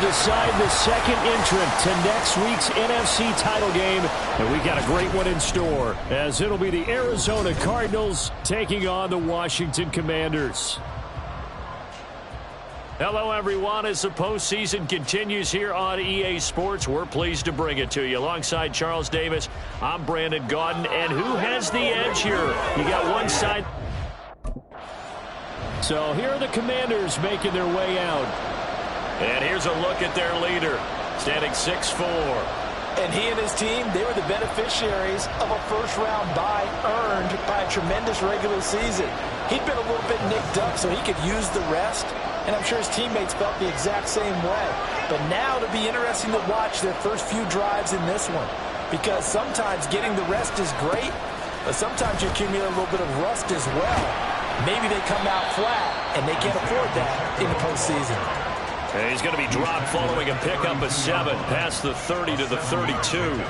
decide the second entrant to next week's NFC title game. And we got a great one in store, as it'll be the Arizona Cardinals taking on the Washington Commanders. Hello, everyone. As the postseason continues here on EA Sports, we're pleased to bring it to you. Alongside Charles Davis, I'm Brandon Gaudin. And who has the edge here? You got one side. So here are the Commanders making their way out. And here's a look at their leader, standing 6'4". And he and his team, they were the beneficiaries of a first-round bye earned by a tremendous regular season. He'd been a little bit nicked up, so he could use the rest. And I'm sure his teammates felt the exact same way. But now it'll be interesting to watch their first few drives in this one. Because sometimes getting the rest is great, but sometimes you accumulate a little bit of rust as well. Maybe they come out flat, and they can't afford that in the postseason. And he's going to be dropped following a pickup of 7 past the 30 to the 32.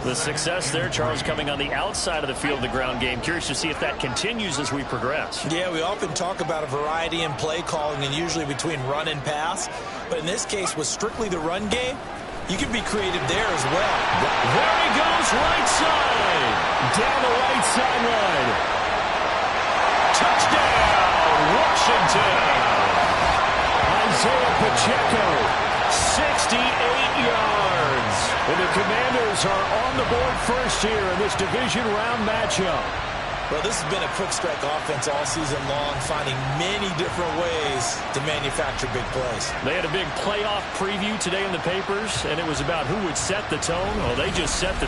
The success there, Charles, coming on the outside of the field, the ground game. Curious to see if that continues as we progress. Yeah, we often talk about a variety in play calling and usually between run and pass. But in this case, with strictly the run game, you can be creative there as well. There he goes, right side. Down the right sideline. Touchdown, Washington. Isaiah Pacheco, 68 yards. And the Commanders are on the board first here in this division round matchup. Well, this has been a quick strike offense all season long, finding many different ways to manufacture big plays. They had a big playoff preview today in the papers, and it was about who would set the tone. Well, they just set the...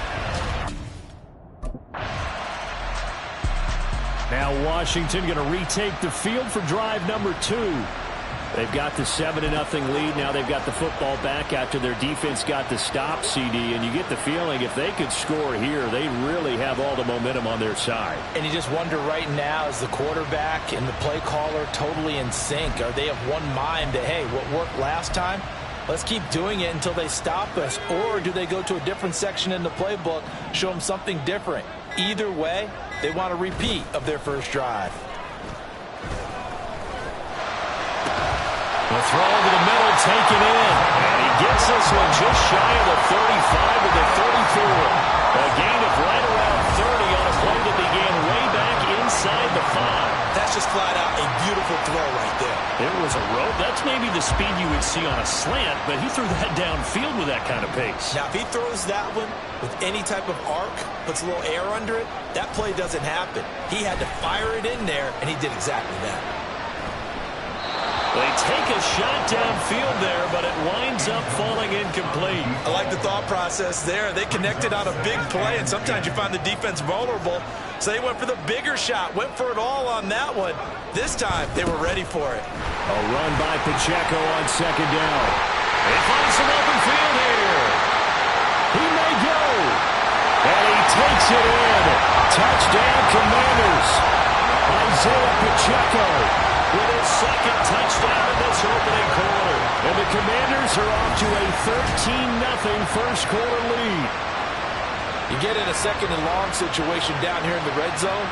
Now Washington going to retake the field for drive number 2. They've got the 7-0 lead. Now they've got the football back after their defense got the stop, CD. And you get the feeling if they could score here, they really have all the momentum on their side. And you just wonder right now, is the quarterback and the play caller totally in sync? Are they of one mind that, hey, what worked last time, let's keep doing it until they stop us? Or do they go to a different section in the playbook, show them something different? Either way, they want a repeat of their first drive. The throw over the middle, taken in. And he gets this one just shy of the 35 to the 34. A gain of right around 30 on a play that began way back inside the 5. That's just flat out a beautiful throw right there. It was a rope. That's maybe the speed you would see on a slant, but he threw that downfield with that kind of pace. Now, if he throws that one with any type of arc, puts a little air under it, that play doesn't happen. He had to fire it in there, and he did exactly that. They take a shot downfield there, but it winds up falling incomplete. I like the thought process there. They connected on a big play, and sometimes you find the defense vulnerable. So they went for the bigger shot, went for it all on that one. This time, they were ready for it. A run by Pacheco on second down. They find some open field here. He may go. And he takes it in. Touchdown, Commanders. Isaiah Pacheco with his second touchdown in this opening quarter. And the Commanders are off to a 13-0 first quarter lead. You get in a second and long situation down here in the red zone,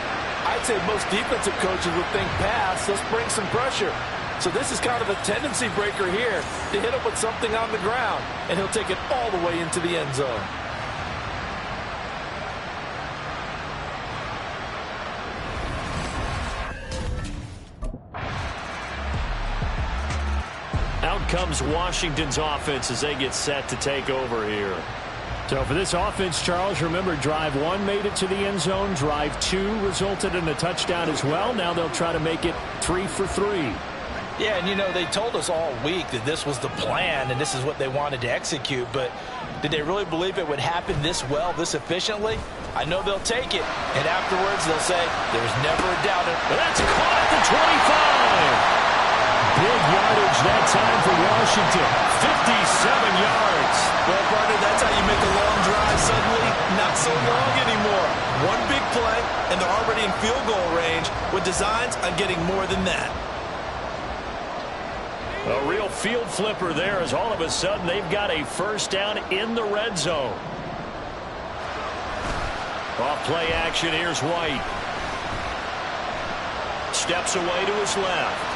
I'd say most defensive coaches would think pass, let's bring some pressure. So this is kind of a tendency breaker here to hit him with something on the ground, and he'll take it all the way into the end zone. Out comes Washington's offense as they get set to take over here. So for this offense, Charles, remember drive 1 made it to the end zone. Drive 2 resulted in a touchdown as well. Now they'll try to make it 3 for 3. Yeah, and you know, they told us all week that this was the plan and this is what they wanted to execute, but did they really believe it would happen this well, this efficiently? I know they'll take it, and afterwards they'll say, there's never a doubt. That's caught at the 25. Big yardage that time for Washington. 57 yards. Well, partner, that's how you make a long drive suddenly not so long anymore. One big play, and they're already in field goal range with designs on getting more than that. A real field flipper there as all of a sudden they've got a first down in the red zone. Off play action, here's White. Steps away to his left.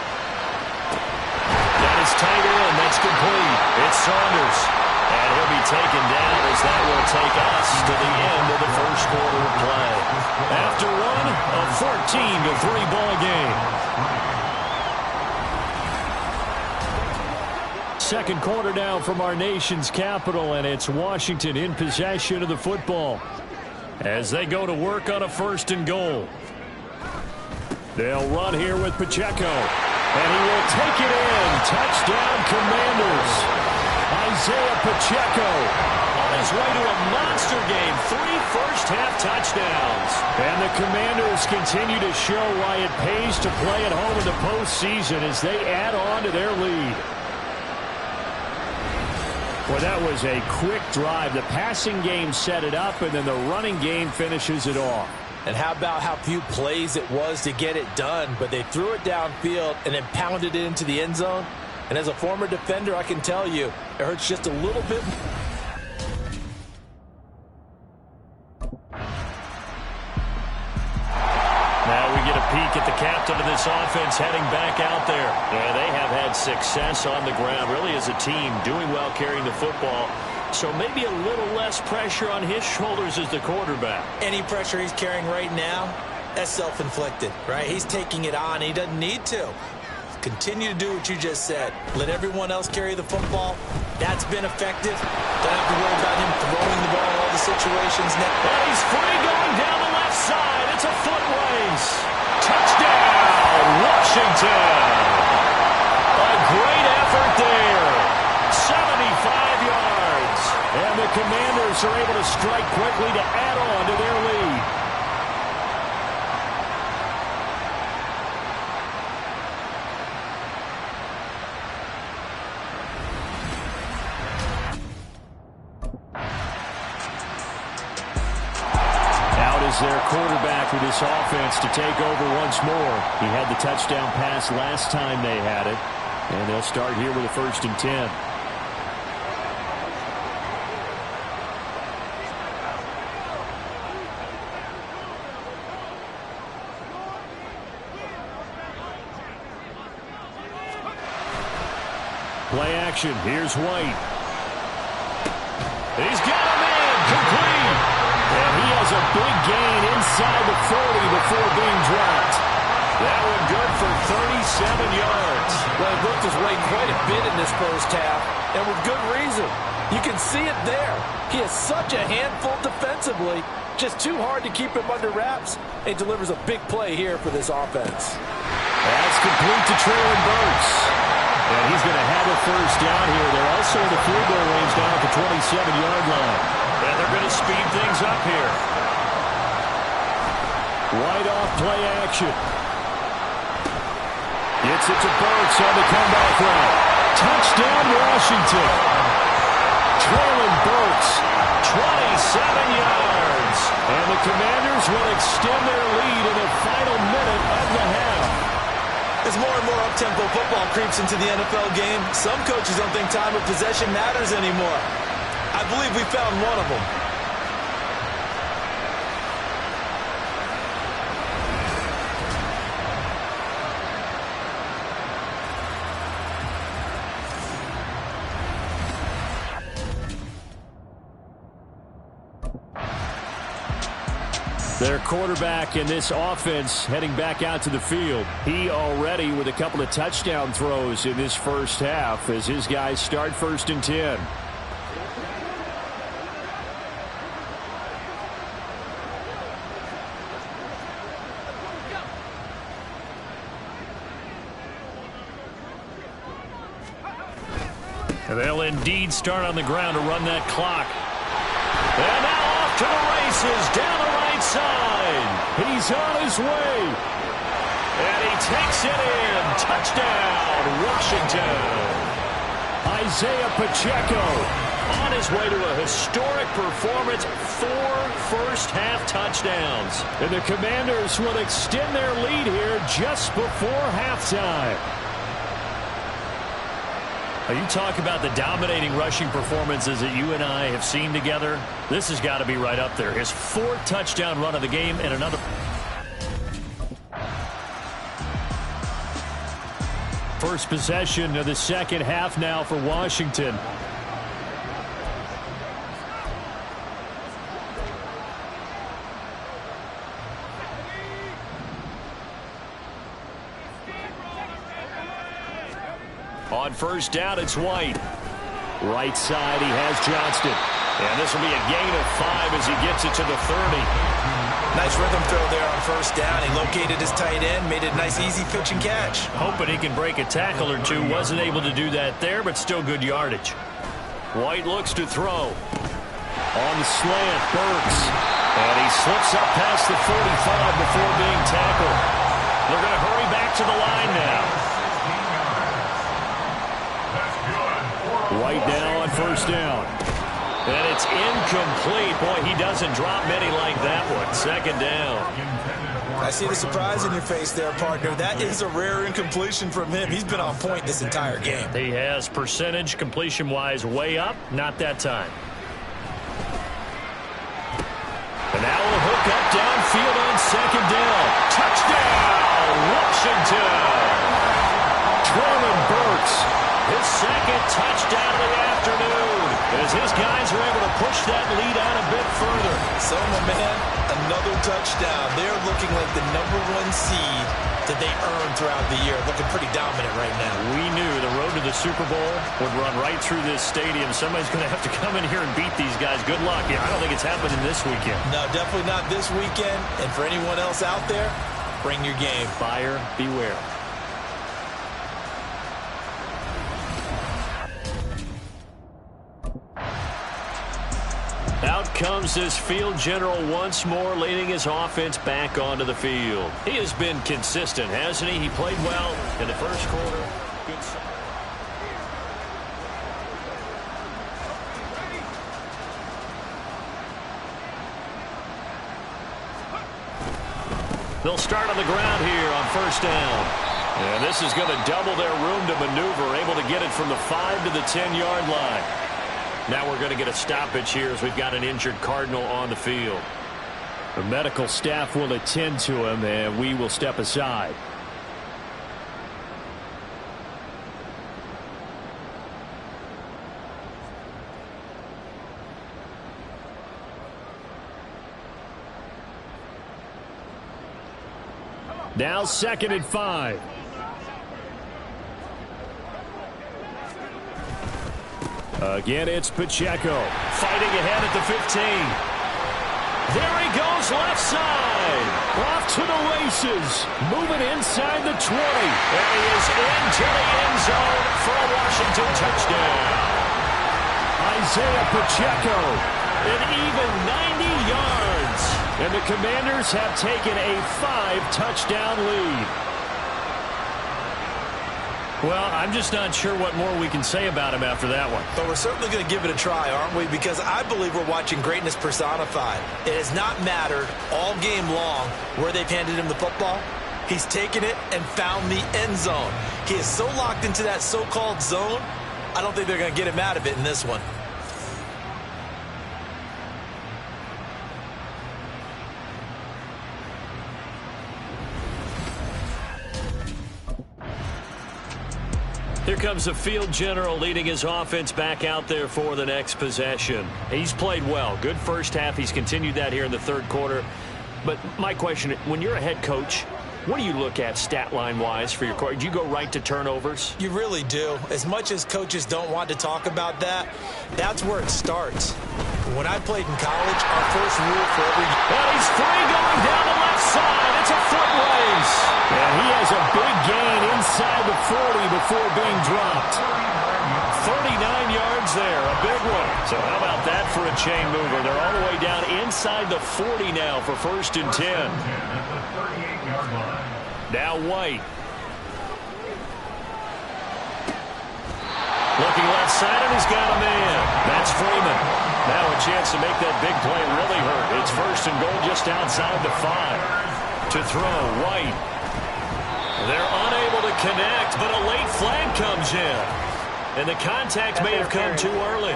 That is tight end, that's complete. taken down as that will take us to the end of the first quarter of play. After one, a 14-3 ball game. Second quarter now from our nation's capital, and it's Washington in possession of the football as they go to work on a 1st and goal. They'll run here with Pacheco, and he will take it in. Touchdown, Commanders. Isaiah Pacheco on his way to a monster game. 3 first-half touchdowns. And the Commanders continue to show why it pays to play at home in the postseason as they add on to their lead. Well, that was a quick drive. The passing game set it up, and then the running game finishes it off. And how about how few plays it was to get it done, but they threw it downfield and then pounded it into the end zone. And as a former defender, I can tell you, it hurts just a little bit. Now we get a peek at the captain of this offense heading back out there. Yeah, they have had success on the ground, really as a team, doing well carrying the football. So maybe a little less pressure on his shoulders as the quarterback. Any pressure he's carrying right now, that's self-inflicted, right? He's taking it on. He doesn't need to. Continue to do what you just said. Let everyone else carry the football. That's been effective. Don't have to worry about him throwing the ball in all the situations now. And he's free going down the left side. It's a foot race. Touchdown, Washington. A great effort there. 75 yards. And the Commanders are able to strike quickly to add on to their lead. Out is their quarterback with this offense to take over once more. He had the touchdown pass last time they had it. And they'll start here with a 1st and 10. Play action. Here's White. He's got him in. Complete. And he has a big gain inside the 40 before being dropped. That one good for 37 yards. Well, he worked his way quite a bit in this first half, and with good reason. You can see it there. He is such a handful defensively. Just too hard to keep him under wraps. And he delivers a big play here for this offense. That's complete to Traylon Burks. And he's going to have a 1st down here. They're also in the field goal range down at the 27-yard line. And they're going to speed things up here. Right off play action. Gets it to Burks on the comeback route. Touchdown, Washington. Traylon Burks, 27 yards. And the Commanders will extend their lead in the final minute of the half. As more and more up-tempo football creeps into the NFL game, some coaches don't think time of possession matters anymore. I believe we found one of them. Their quarterback in this offense heading back out to the field. He already with a couple of touchdown throws in this first half as his guys start 1st and 10. And they'll indeed start on the ground to run that clock. And now off to the races down the right side. He's on his way. And he takes it in. Touchdown, Washington. Isaiah Pacheco on his way to a historic performance. 4 first-half touchdowns. And the Commanders will extend their lead here just before halftime. You talk about the dominating rushing performances that you and I have seen together. This has got to be right up there. His 4th touchdown run of the game and another. First possession of the second half now for Washington. On first down, it's White. Right side, he has Johnston. And this will be a gain of 5 as he gets it to the 30. Nice rhythm throw there on first down. He located his tight end, made it a nice, easy pitch and catch. Hoping he can break a tackle or two. Wasn't able to do that there, but still good yardage. White looks to throw. On the slant, Burks. And he slips up past the 45 before being tackled. They're going to hurry back to the line now. White now on first down. And it's incomplete. Boy, he doesn't drop many like that one. Second down. I see the surprise in your face there, partner. That is a rare incompletion from him. He's been on point this entire game. He has percentage completion-wise way up. Not that time. And now we'll hook up downfield on second down. Touchdown, Washington. Traylon Burks. His second touchdown of the afternoon as his guys are able to push that lead out a bit further. So, my man, another touchdown. They're looking like the #1 seed that they earned throughout the year. Looking pretty dominant right now. We knew the road to the Super Bowl would run right through this stadium. Somebody's going to have to come in here and beat these guys. Good luck. Yeah, I don't think it's happening this weekend. No, definitely not this weekend. And for anyone else out there, bring your game. Buyer beware. Out comes this field general once more, leading his offense back onto the field. He has been consistent, hasn't he? He played well in the first quarter. Good. They'll start on the ground here on first down. And this is going to double their room to maneuver, able to get it from the 5 to the 10-yard line. Now we're going to get a stoppage here as we've got an injured Cardinal on the field. The medical staff will attend to him, and we will step aside. Now 2nd and 5. Again, it's Pacheco fighting ahead at the 15. There he goes left side. Off to the races. Moving inside the 20. And he is into the end zone for a Washington touchdown. Isaiah Pacheco, an even 90 yards. And the Commanders have taken a 5-touchdown lead. Well, I'm just not sure what more we can say about him after that one. But we're certainly going to give it a try, aren't we? Because I believe we're watching greatness personified. It has not mattered all game long where they've handed him the football. He's taken it and found the end zone. He is so locked into that so-called zone, I don't think they're going to get him out of it in this one. Here comes the field general leading his offense back out there for the next possession. He's played well. Good first half. He's continued that here in the third quarter. But my question, when you're a head coach, what do you look at stat line-wise for your court? Do you go right to turnovers? You really do. As much as coaches don't want to talk about that, that's where it starts. When I played in college, our first rule for every... And he's free going down the left side. It's a foot race. And he has a big gain inside the 40 before being dropped. 39 yards there, a big one. So how about that for a chain mover? They're all the way down inside the 40 now for 1st and 10. Now White. Looking left side, and he's got a man. That's Freeman. Now a chance to make that big play really hurt. It's 1st and goal just outside the 5. To throw, White. They're unable to connect, but a late flag comes in. And the contact may have come too early.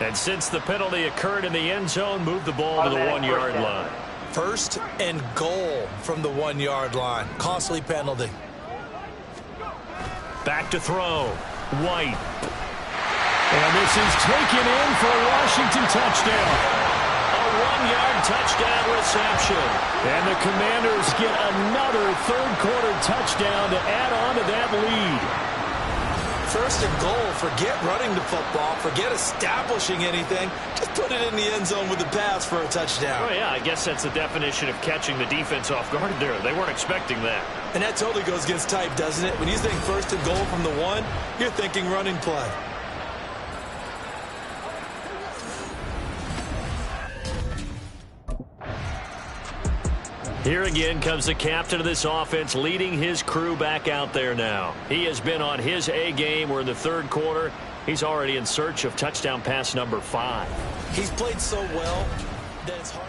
And since the penalty occurred in the end zone, move the ball to the 1-yard line. 1st and goal from the 1-yard line. Costly penalty. Back to throw. White. And this is taken in for a Washington touchdown. A 11-yard touchdown reception. And the Commanders get another third-quarter touchdown to add on to that lead. First and goal, forget running the football, forget establishing anything. Just put it in the end zone with the pass for a touchdown. Oh, yeah, I guess that's the definition of catching the defense off guard there. They weren't expecting that. And that totally goes against type, doesn't it? When you think first and goal from the 1, you're thinking running play. Here again comes the captain of this offense, leading his crew back out there now. He has been on his A game. We're in the third quarter. He's already in search of touchdown pass number 5. He's played so well that it's hard.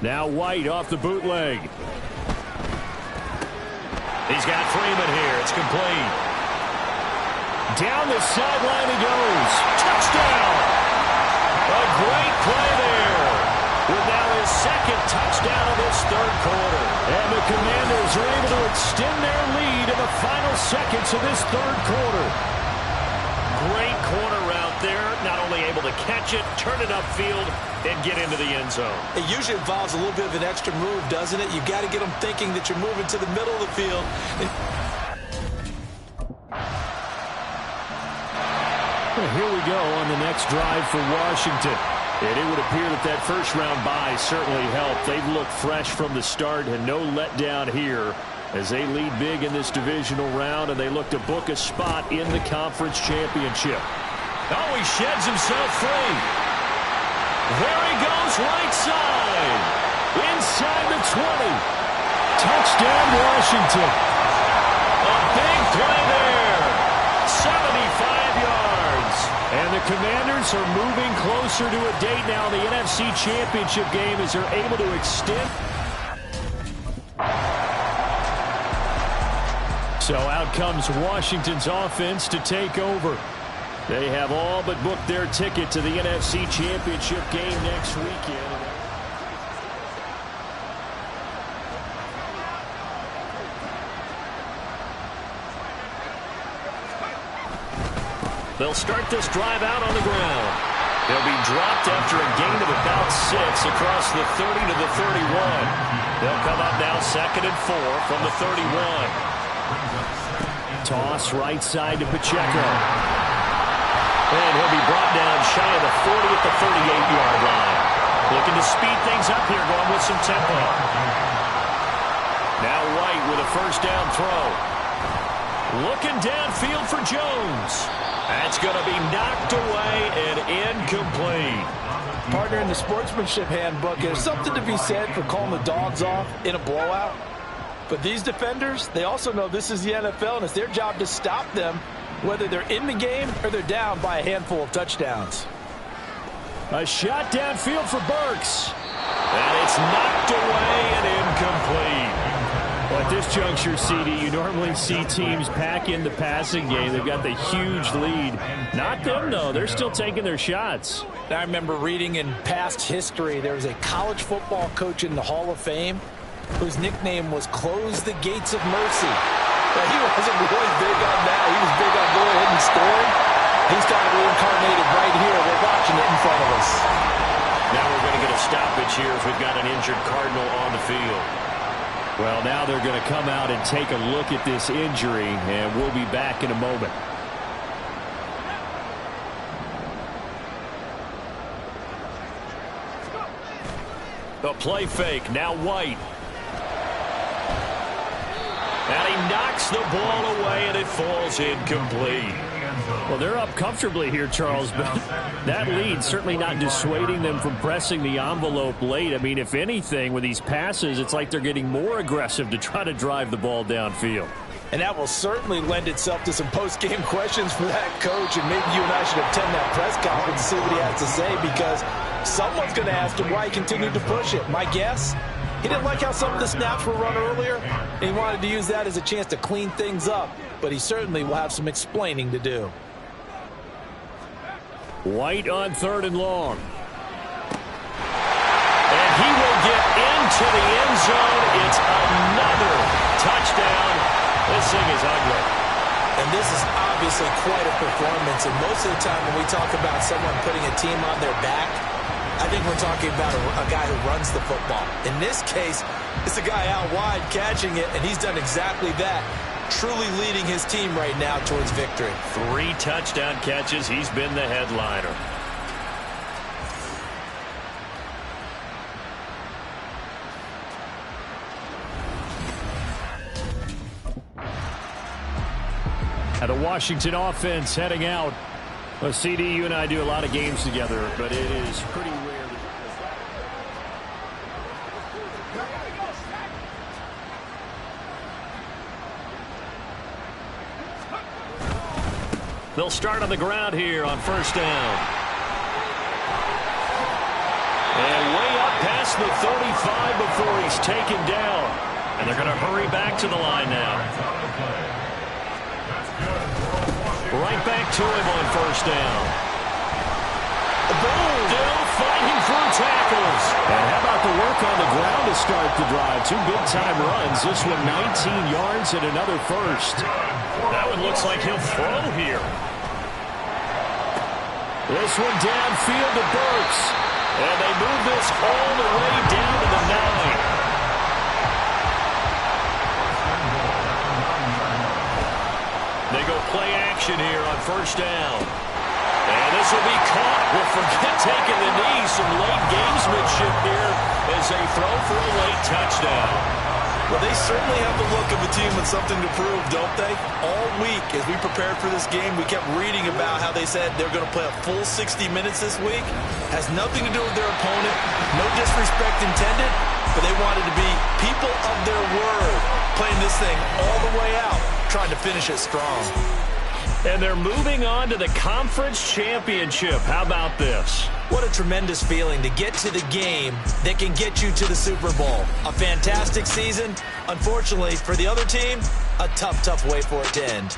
Now White off the bootleg. He's got Freeman here. It's complete. Down the sideline he goes. Touchdown! A great play there. With now his second touchdown of this third quarter. And the Commanders are able to extend their lead in the final seconds of this third quarter. Great corner route there. Not only able to catch it, turn it upfield, and get into the end zone. It usually involves a little bit of an extra move, doesn't it? You've got to get them thinking that you're moving to the middle of the field. Well, here we go on the next drive for Washington. And it would appear that that first round bye certainly helped. They've looked fresh from the start and no letdown here as they lead big in this divisional round, and they look to book a spot in the conference championship. Oh, he sheds himself free. There he goes, right side. Inside the 20. Touchdown, Washington. A big play there. 75 yards. And the Commanders are moving closer to a date now in the NFC Championship game as they're able to extend. So out comes Washington's offense to take over. They have all but booked their ticket to the NFC Championship game next weekend. They'll start this drive out on the ground. They'll be dropped after a gain of about 6 across the 30 to the 31. They'll come up now 2nd and 4 from the 31. Toss right side to Pacheco. And he'll be brought down shy of the 40 at the 38-yard line. Looking to speed things up here, going with some tempo. Now White with a first down throw. Looking downfield for Jones. That's going to be knocked away and incomplete. Partner, in the sportsmanship handbook, there's something to be said for calling the dogs off in a blowout. But these defenders, they also know this is the NFL, and it's their job to stop them, whether they're in the game or they're down by a handful of touchdowns. A shot downfield for Burks. And it's knocked away and incomplete. Well, at this juncture, CD, you normally see teams pack in the passing game. They've got the huge lead. Not them, though. They're still taking their shots. I remember reading in past history, there was a college football coach in the Hall of Fame whose nickname was Close the Gates of Mercy. Now, he wasn't really big on that. He was big on going ahead and scoring. He's got it reincarnated right here. We're watching it in front of us. Now we're going to get a stoppage here if we've got an injured Cardinal on the field. Well, now they're going to come out and take a look at this injury, and we'll be back in a moment. A play fake, now White. And he knocks the ball away, and it falls incomplete. Well, they're up comfortably here, Charles, but that lead certainly not dissuading them from pressing the envelope late. I mean, if anything, with these passes, it's like they're getting more aggressive to try to drive the ball downfield. And that will certainly lend itself to some post-game questions for that coach, and maybe you and I should attend that press conference to see what he has to say, because someone's going to ask him why he continued to push it. My guess, he didn't like how some of the snaps were run earlier, and he wanted to use that as a chance to clean things up, but he certainly will have some explaining to do. White on 3rd and long. And he will get into the end zone. It's another touchdown. This thing is ugly. And this is obviously quite a performance. And most of the time when we talk about someone putting a team on their back, I think we're talking about a guy who runs the football. In this case, it's a guy out wide catching it, and he's done exactly that, truly leading his team right now towards victory. 3 touchdown catches. He's been the headliner. Now the Washington offense heading out. Well, CD, you and I do a lot of games together, but it is pretty rare. They'll start on the ground here on first down. And way up past the 35 before he's taken down. And they're going to hurry back to the line now. Right back to him on first down. Boom! Still fighting for tackles. And how about the work on the ground to start the drive? 2 big-time runs. This one 19 yards and another first. That one looks like he'll throw here. This one downfield to Burks. And they move this all the way down to the 9. They go play action here on first down. And this will be caught. We'll forget taking the knee. Some late gamesmanship here as they throw for a late touchdown. Well, they certainly have the look of a team with something to prove, don't they? All week, as we prepared for this game, we kept reading about how they said they're going to play a full 60 minutes this week. Has nothing to do with their opponent. No disrespect intended, but they wanted to be people of their word, playing this thing all the way out, trying to finish it strong. And they're moving on to the conference championship. How about this? What a tremendous feeling to get to the game that can get you to the Super Bowl. A fantastic season. Unfortunately, for the other team, a tough, tough way for it to end.